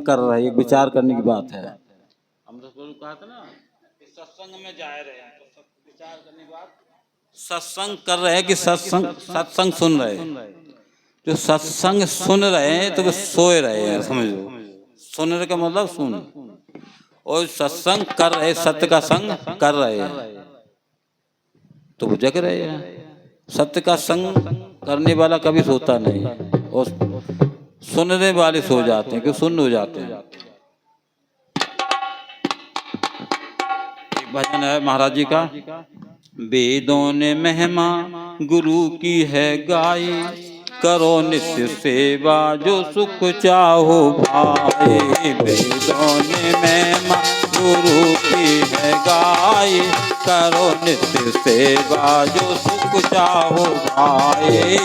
कर रहे, एक विचार करने की बात है। हमने शुरू कहा था ना कि सत्संग में जा रहे हैं तो विचार करने की बात, सत्संग कर रहे हैं कि सत्संग सुन रहे हैं। जो सत्संग सुन रहे हैं तो वो सोए रहे हैं, समझो। सुनने का मतलब सुन, और सत्संग कर रहे, सत्य का संग कर रहे हैं तो वो जग रहे हैं। सत्य का संग करने वाला कभी सोता नहीं, और सुनने वाले सो जाते हैं, कि सुन्न हो जाते हैं। एक भजन है महाराज जी का, वेदों ने महिमा गुरु की है गाई, करो नित्य सेवा जो सुख चाहो भाई। वेदों ने महिमा गुरु की है गाई, करो नित्य सेवा जो सुख चाहो भाई।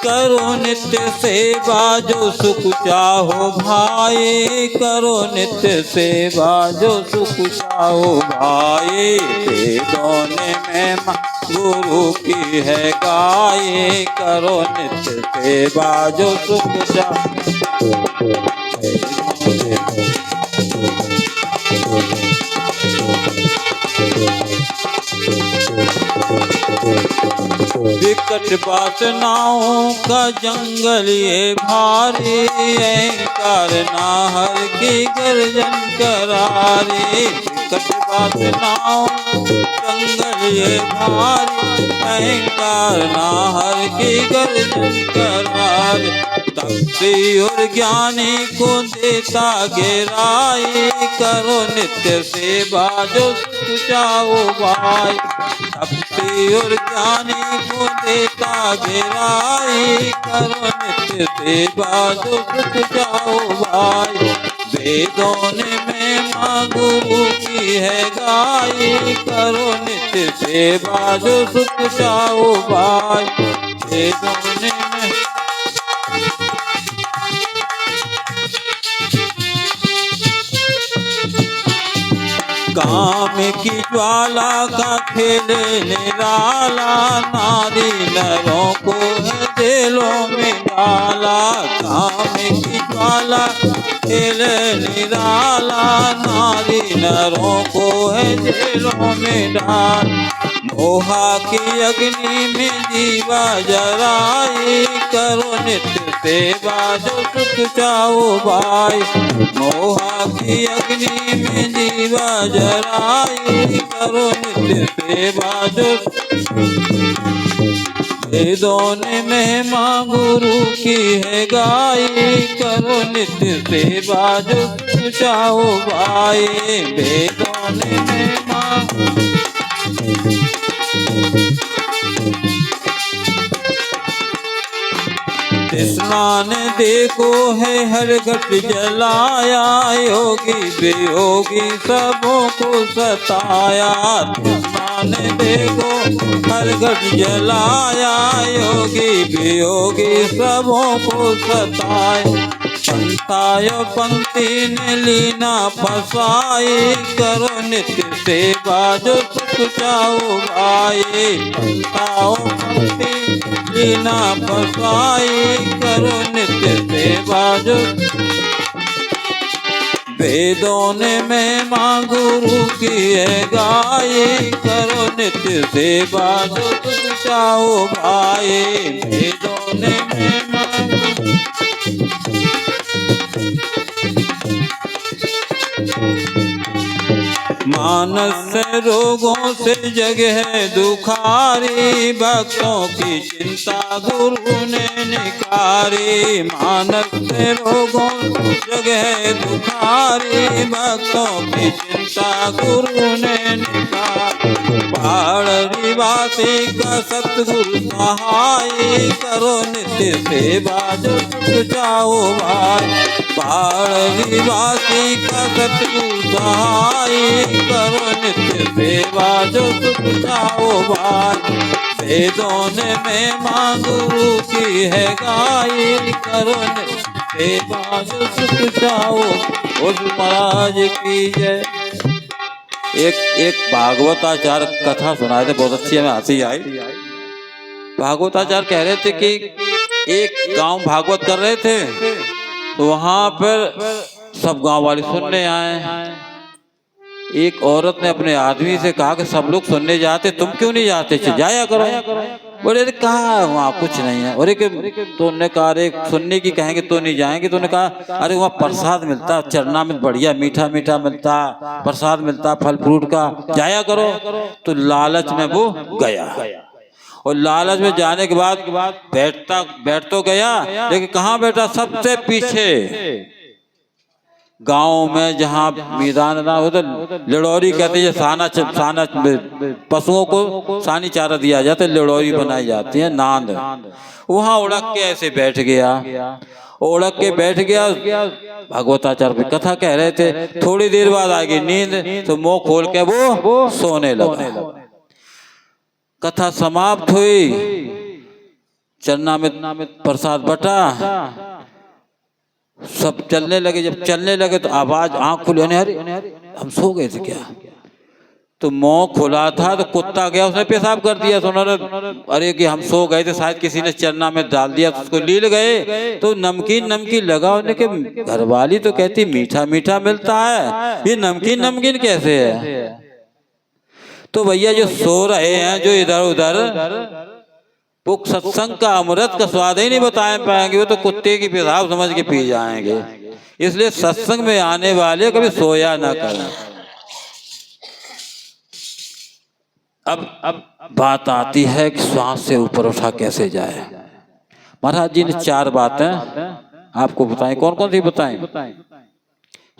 करो नित्य सेवा जो सुख चाहो भाई, करो नित्य सेवा जो सुख चाहो भाई। वेदों ने महिमा गुरु की है गाई, करो नित्य सेवा जो सुख चाहो। विकट वासनाओं का जंगल ये भारी, अहंकार नाहर की गर्जन करारी। विकट वासनाओं जंगल ये भारी, अहंकार नाहर की गर्जन करारी। तपस्वी और ज्ञानी को देता गहराई, करो नित्य सेवा जो सुख चाहो भाई। तपस्वी और ज्ञानी को देता गहराई, करो नित्य सेवा जो सुख चाहो भाई। वेदों ने महिमा गुरु की है गाई, करो नित्य सेवा जो सुख चाहो भाई। वेदों ने काम की ज्वाला का खेल निराला, नारी नरों को है जेलों में डाला। काम की ज्वाला खेल निराला, नारी नरों को है जेलों में डाल। मोहा की अग्नि में जीवा जराई, करो नित्य सेवा जो सुख चाहो भाई। मोहा की अग्नि में जीवा जराई, करो नित्य सेवा जो। वेदों ने महिमा गुरु की है गाई, करो नित्य सेवा जो सुख चाहो भाई। वेदों ने महिमा स्नान देखो है हर घट जलाया, योगी वियोगी सबों को सताया। स्नान देखो हर घट जलाया, योगी वियोगी सबों को सताया। पंथायो पंक्ति ने लीना फसाई, करो नित्य सेवा जो सुख चाहो भाई। पंथाओ पंक्ति लीना फसाई, करो नित्य सेवा जो। वेदों ने महिमा गुरु की है गाई, करो नित्य सेवा जो सुख चाहो भाई। वेदों ने महिमा मानस रोगों से जग है दुखारी, भक्तों की चिंता गुरु ने निकारी। मानस रोगों से जग है दुखारी, भक्तों की चिंता गुरु ने निकारी। पहाड़ निवासी का सतगुरु सहाय, करो नित्य सेवा जो सुख चाहो भाई। पहाड़ निवासी का सतगुरु सहाय, करो नित्य सेवा जो सुख चाहो भाई। वेदों ने महिमा गुरु की है गाई, करो नित्य सेवा जो सुख चाहो। उस महाराज की जय। एक एक भागवताचार्य कथा सुनाए थे, बहुत अच्छी, हमें हंसी आई। भागवताचार्य कह रहे थे कि एक गांव भागवत कर रहे थे, तो वहां पर सब गांव वाले सुनने आए। एक औरत ने अपने आदमी से कहा कि सब लोग सुनने जाते, तुम क्यों नहीं जाते? जाया करो। बोले अरे कहा वहाँ कुछ नहीं है। अरे तो उन्होंने कहा अरे सुनने की कहेंगे तो नहीं जाएंगे। तो उन्होंने कहा अरे वहाँ प्रसाद मिलता, चरना में बढ़िया मीठा मीठा मिलता, प्रसाद मिलता फल फ्रूट का, जाया करो। तो लालच में वो गया, और लालच में जाने के बाद बैठ तो गया, लेकिन कहाँ बैठा? सबसे पीछे। गांव में जहाँ मैदान ना हो तो लिडौरी कहते हैं, साना पशुओं को सानी चारा दिया जाता है, लिडौरी बनाई जाती है, नांद। वहां उड़क के ऐसे बैठ गया, उड़क के बैठ गया। भागवताचार्य की कथा कह रहे थे, थोड़ी देर बाद आ गई नींद, तो मुंह खोल के वो सोने लगा। कथा समाप्त हुई, चरना में प्रसाद बटा, सब चलने लगे। जब चलने लगे तो आवाज, आंख खुली, अरे हम सो गए थे क्या? तो मुंह खुला था तो कुत्ता गया, उसने पेशाब कर दिया। तो उन्होंने अरे कि हम सो गए थे, शायद किसी ने चरना में डाल दिया, तो उसको लील गए। तो नमकीन नमकीन लगा उन्हें कि घरवाली तो कहती मीठा मीठा मिलता है, ये नमकीन नमकीन कैसे है? तो भैया जो सो रहे हैं, जो इधर उधर, वो सत्संग का अमृत का स्वाद ही नहीं बता पाएंगे, वो तो कुत्ते की पेशाब समझ के पी जाएंगे। इसलिए सत्संग में आने वाले कभी सोया ना करें। अब बात आती है कि श्वास से ऊपर उठा कैसे जाए। महाराज जी ने 4 बातें आपको बताई। कौन कौन सी बताई?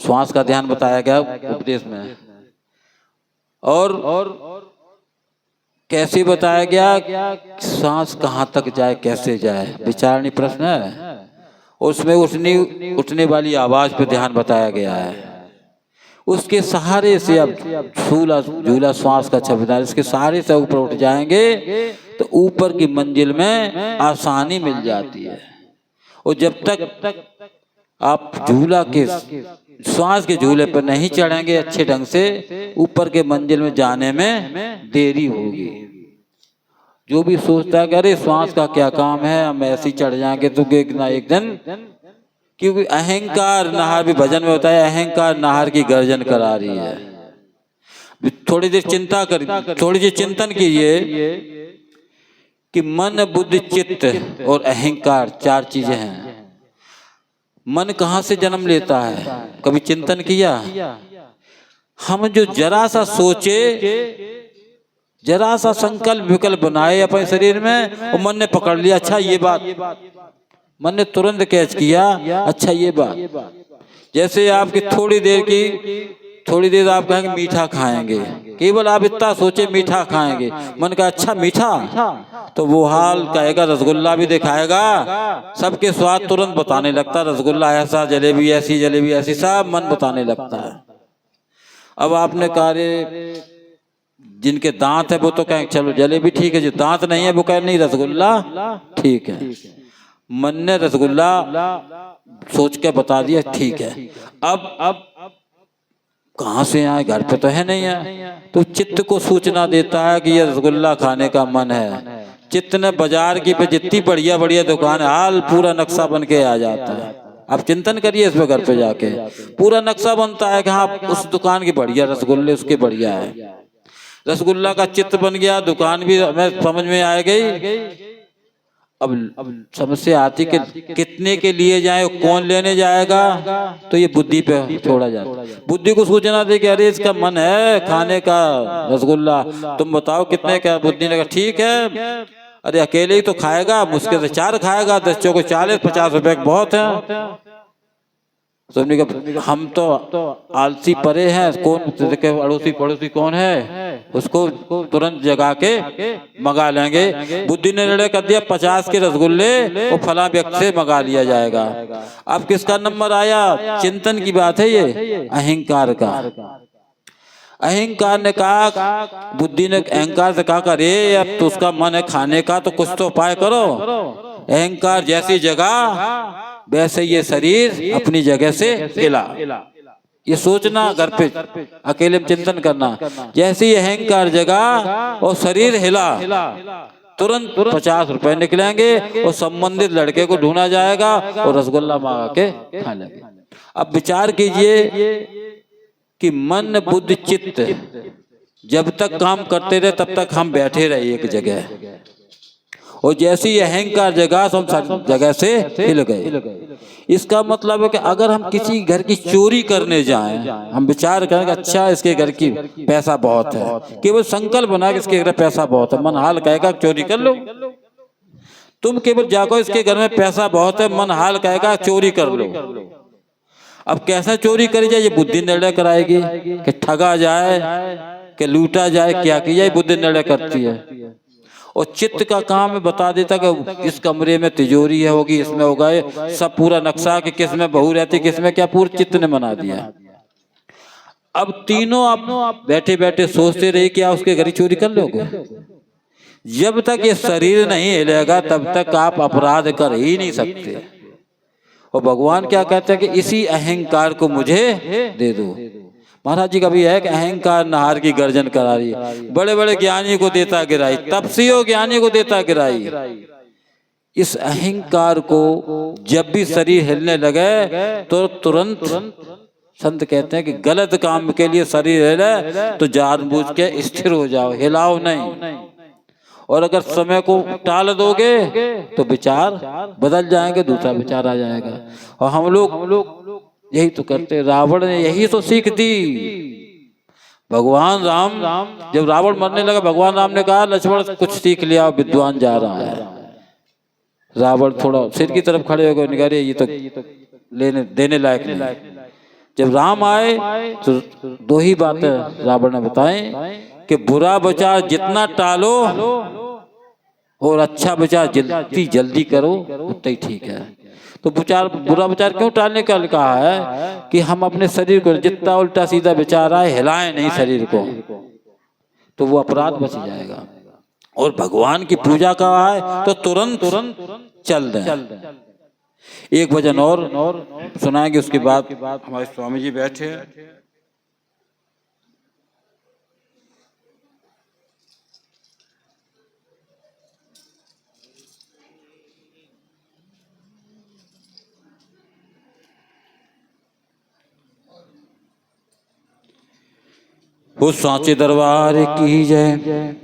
श्वास का ध्यान बताया गया उपदेश में, और कैसे बताया गया, सांस कहाँ तक जाए, कैसे जाए, विचारणी प्रश्न है। उसमें उठने वाली आवाज पे ध्यान बताया गया है। उसके सहारे से अब झूला श्वास का छविदा, इसके सहारे से ऊपर उठ जाएंगे तो ऊपर की मंजिल में आसानी मिल जाती है। और जब तक आप झूला के श्वास के झूले पर नहीं चढ़ेंगे अच्छे ढंग से, ऊपर के मंजिल में जाने में देरी होगी। जो भी सोचता है कि अरे श्वास का क्या काम है, हम ऐसे ही चढ़ जाएंगे, तो एक ना एक दिन, क्योंकि अहंकार नहर भी भजन में होता है, अहंकार नहर की गर्जन करा रही है। थोड़ी देर चिंता कर, थोड़ी देर चिंतन कीजिए कि मन बुद्धि चित्त और अहंकार 4 चीजें हैं। मन कहाँ से जन्म लेता है? कभी चिंतन किया? हम जो जरा सा सोचे, जरा सा संकल्प विकल्प बनाए अपने शरीर में, और मन ने पकड़ लिया, अच्छा ये बात, मन ने तुरंत कैच किया, अच्छा ये बात। जैसे आपकी थोड़ी देर आप कहेंगे मीठा खाएंगे, केवल आप इतना सोचे मीठा खाएंगे, मन का अच्छा मीठा, तो वो हाल कहेगा रसगुल्ला भी दिखाएगा, सबके स्वाद तुरंत बताने लगता, रसगुल्ला ऐसा, जलेबी ऐसी, जलेबी ऐसी, सब मन बताने लगता है। अब आपने कहा जिनके दांत है वो तो कहें चलो जलेबी ठीक है, जो दांत नहीं है वो कहें नहीं रसगुल्ला ठीक है। मन ने रसगुल्ला सोच के बता दिया ठीक है। अब कहाँ से आए? घर पे तो है नहीं है, तो चित्त को सूचना देता है कि ये रसगुल्ला खाने का मन है। चित्त ने बाजार की पे जितनी बढ़िया बढ़िया दुकान है, हाल पूरा नक्शा बन के आ जाता है। आप चिंतन करिए इस पे, घर पे जाके पूरा नक्शा बनता है कि हाँ उस दुकान की बढ़िया रसगुल्ले उसके बढ़िया है। रसगुल्ला का चित्र बन गया, दुकान भी हमें समझ में आ गई। अब समस्या आती कि कितने के लिए जाए, कौन लेने जाएगा, तो ये बुद्धि पे छोड़ा जाता है। बुद्धि को सूचना दे कि अरे इसका मन है खाने का रसगुल्ला, तुम बताओ कितने का? बुद्धि ने कहा ठीक है, अरे अकेले ही तो खाएगा, मुश्किल से 4 खाएगा, 10 चौको 40-50 रुपए बहुत है। तुमने कहा हम तो आलसी परे हैं, कौन अड़ोसी पड़ोसी कौन है, उसको तुरंत जगा के मंगा लेंगे। बुद्धि ने निर्णय कर दिया 50 के रसगुल्ले वो फला व्यक्ति से मंगा लिया जाएगा। अब किसका नंबर आया? चिंतन की बात है ये, अहंकार का। अहंकार ने कहा, बुद्धि ने अहंकार से कहा अरे अब तो उसका मन है खाने का, तो कुछ तो उपाय करो। अहंकार जैसी जगह वैसे ये शरीर अपनी जगह से हिला। ये सोचना, घर पे अकेले में चिंतन करना। जैसे ही अहंकार जगा और शरीर हिला, तुरंत 50 रुपए निकलेंगे और संबंधित लड़के को ढूंढा जाएगा और रसगुल्ला मांगा के खा लेंगे। अब विचार कीजिए कि मन बुद्धि चित्त जब तक काम करते रहे तब तक हम बैठे रहे एक जगह, और जैसे ही अहंकार जगह हम सब जगह से हिल गए। इसका मतलब है कि अगर हम किसी घर की चोरी करने जाएं, हम विचार करें कि अच्छा इसके घर की पैसा बहुत है, केवल संकल्प बना कि इसके घर पैसा बहुत है, मन हाल कहेगा चोरी कर लो। तुम केवल जाको इसके घर में पैसा बहुत है, मन हाल कहेगा चोरी कर लो। अब कैसा चोरी करी जाए ये बुद्धि निर्णय कराएगी, कि ठगा जाए कि लूटा जाए, क्या किया जाए, बुद्धि निर्णय करती है। और चित्त का काम में बता देता कि इस कमरे में तिजोरी है होगी, इसमें होगा, सब पूरा नक्शा कि किस में बहू रहती, किस में क्या, पूरा चित्त ने बना दिया। अब तीनों आप बैठे बैठे सोचते रहे क्या उसके घर चोरी कर लोगे। जब तक ये शरीर नहीं हिलेगा तब तक आप अपराध कर ही नहीं सकते। और भगवान क्या कहते हैं कि इसी अहंकार को मुझे दे दो। महाराज जी का भी है कि अहंकार नहार की गर्जन करा रही है, बड़े बड़े ज्ञानी को देता गिराई, तपस्वियों ज्ञानी को देता गिराई। इस अहंकार को जब भी शरीर हिलने लगे तो तुरंत संत कहते हैं कि गलत काम के लिए शरीर हिले तो जानबूझ के स्थिर हो जाओ, हिलाओ नहीं। और अगर समय को टाल दोगे तो विचार बदल जाएंगे, दूसरा विचार आ जाएगा। और हम लोग यही तो करते। रावण ने यही तो सीख दी। भगवान राम जब रावण मरने लगा, भगवान राम ने कहा लक्ष्मण कुछ सीख लिया, विद्वान जा रहा है। रावण थोड़ा सिर की तरफ खड़े हो गए, निकाले ये तो लेने देने लायक नहीं। जब राम आए तो दो ही बातें रावण ने बताए कि बुरा विचार जितना टालो और अच्छा विचार जितनी जल्दी करो उतना ही ठीक है। तो बुरा विचार क्यों टालने का कहा है कि हम अपने शरीर को जितना उल्टा सीधा विचार आए हिलाएं नहीं शरीर को, तो वो अपराध बच जाएगा। और भगवान की पूजा का है तो तुरंत चल दें। एक भजन और सुनाएंगे, उसके बाद हमारे स्वामी जी बैठे हैं। उस सांचे दरबार की जय।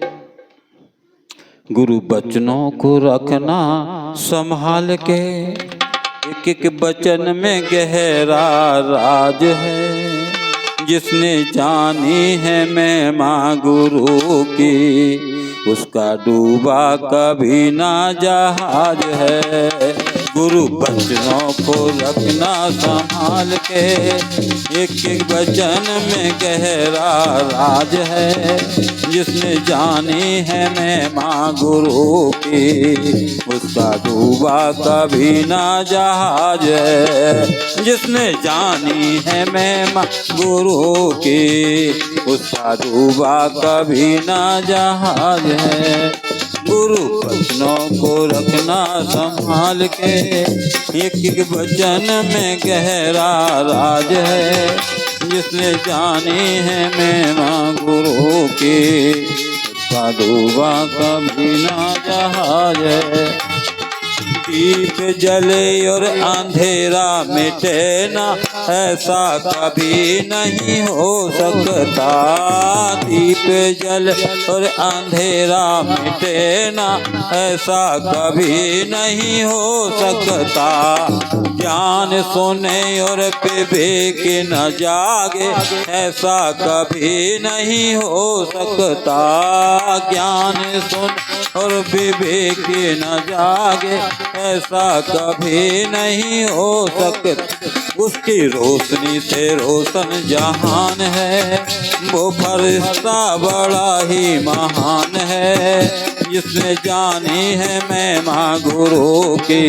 गुरु बचनों को रखना संभाल के, एक एक बचन में गहरा राज है। जिसने जानी है महिमा गुरु की, उसका डूबा कभी ना जहाज है। गुरु बचनों को रखना संभाल के, एक एक वचन में गहरा राज है। जिसने जानी है महिमा गुरु की, उसका डूबा कभी ना जहाज है। जिसने जानी है महिमा गुरु की, उसका डूबा कभी ना जहाज है। गुरु बचनों को रखना संभाल के, एक एक वचन में गहरा राज है। जिसने जानी है महिमा गुरु की, उसका डूबा कभी ना जहाज है। दीप जले और अंधेरा मिटे ना, ऐसा कभी नहीं हो सकता। दीप जल और अंधेरा मिटे ना, ऐसा कभी नहीं हो सकता। ज्ञान सोने और विवेक न जागे, ऐसा कभी नहीं हो सकता। ज्ञान सुन और विवेक न जागे, ऐसा कभी नहीं हो सकता। उसकी रोशनी से रोशन जहान है, वो फरिश्ता बड़ा ही महान है। जिसने जानी है महिमा गुरु की,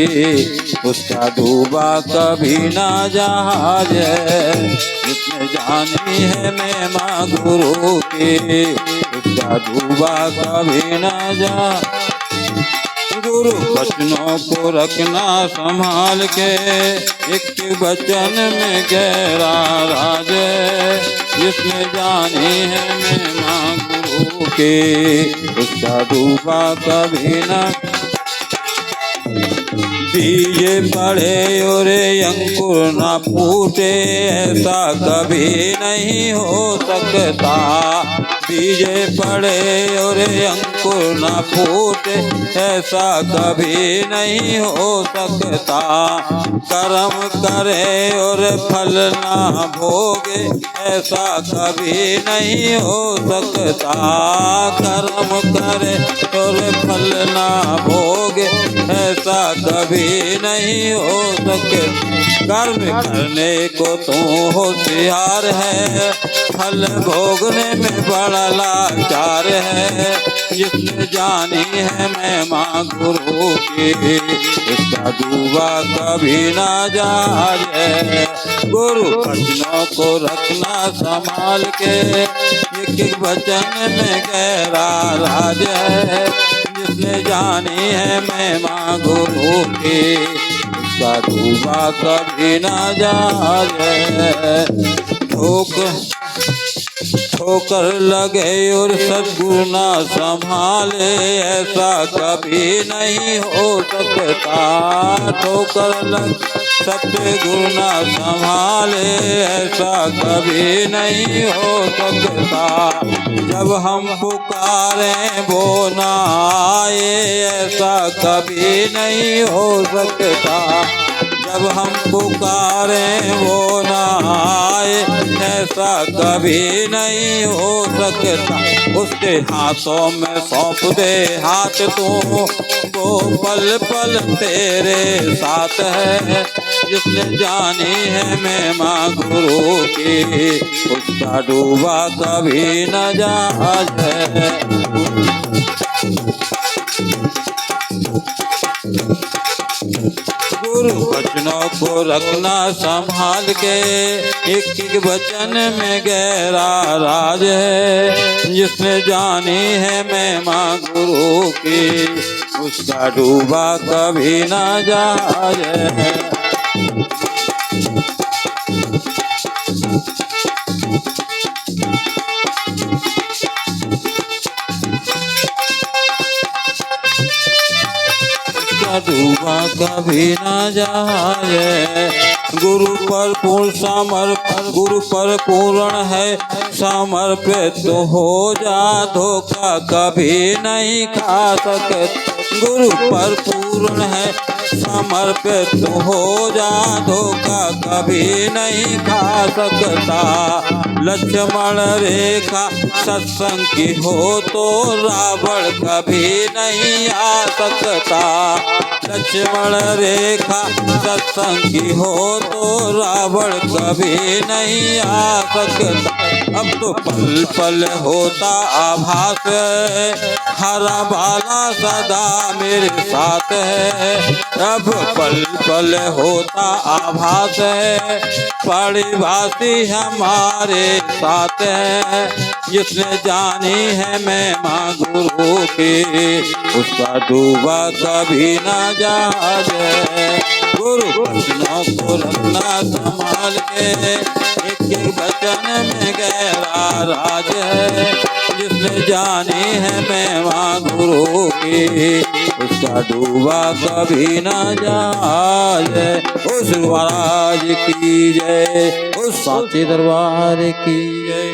उसका डूबा कभी ना जहाज है। जिसने जानी है महिमा गुरु की, उसका डूबा कभी ना जहाज। गुरु वचनों को रखना संभाल के, एक वचन में गहरा राज है, जिसने जानी है महिमा गुरु की, उसका डूबा कभी न। बीज पड़े और अंकुर न फूटे, ऐसा कभी नहीं हो सकता। बीज पड़े और अंकुर न फूटे, ऐसा कभी नहीं हो सकता। कर्म करे और फल ना भोगे, ऐसा कभी नहीं हो सकता। कर्म करे और फल ना भोगे, ऐसा कभी नहीं हो सके। कर्म करने को तू होशियार है, फल भोगने में बड़ा लाचार है। जिसने जानी है महिमा गुरु की, उसका डूबा कभी ना जाए। गुरु वचनों को रखना संभाल के, एक एक वचन में गहरा राज है। जिसने जानी है महिमा गुरु की, उसका डूबा कभी ना जाए। ठोकर लगे और सद्गुरु ना संभाले, ऐसा कभी नहीं हो सकता। ठोकर लगे सतगुरु ना संभाले, ऐसा कभी नहीं हो सकता। जब हम पुकारे वो ना आए, ऐसा कभी नहीं हो सकता। जब हम पुकारे वो ना आए, ऐसा कभी नहीं हो सकता। उसके हाथों में सौंप दे हाथ तू, वो पल पल तेरे साथ है। जिसने जानी है महिमा गुरु की, उसका डूबा कभी न जाए। गुरु वचनों को रखना संभाल के, एक एक वचन में गहरा राज है। जिसने जानी है महिमा गुरु की, उसका डूबा कभी ना जाए। डूबा कभी ना जाए। गुरु पर पूर्ण समर्पण, गुरु पर पूर्ण है समर्पित तो हो जा, धोखा कभी नहीं खा सकते। गुरु पर पूर्ण है समर्पित तो हो जा, धोखा कभी नहीं खा सकता। लक्ष्मण रेखा सत्संग की हो तो रावण कभी नहीं आ सकता। लक्ष्मण रेखा सत्संग की हो तो रावण कभी नहीं आ सकता। अब तो पल पल होता आभास है, हरा बाला सदा मेरे साथ है। अब पल पल होता आभास है, परिभाषी हमारे साथ है। जिसने जानी है महिमा गुरु की, उसका डूबा कभी ना जाए। गुरु वचनों को रखना संभाल के, एक एक वचन में गहरा राज है। जिसने जानी है महिमा गुरु की, उसका डूबा कभी ना जाए। उस महाराज की जय, उस साचे दरबार की जय।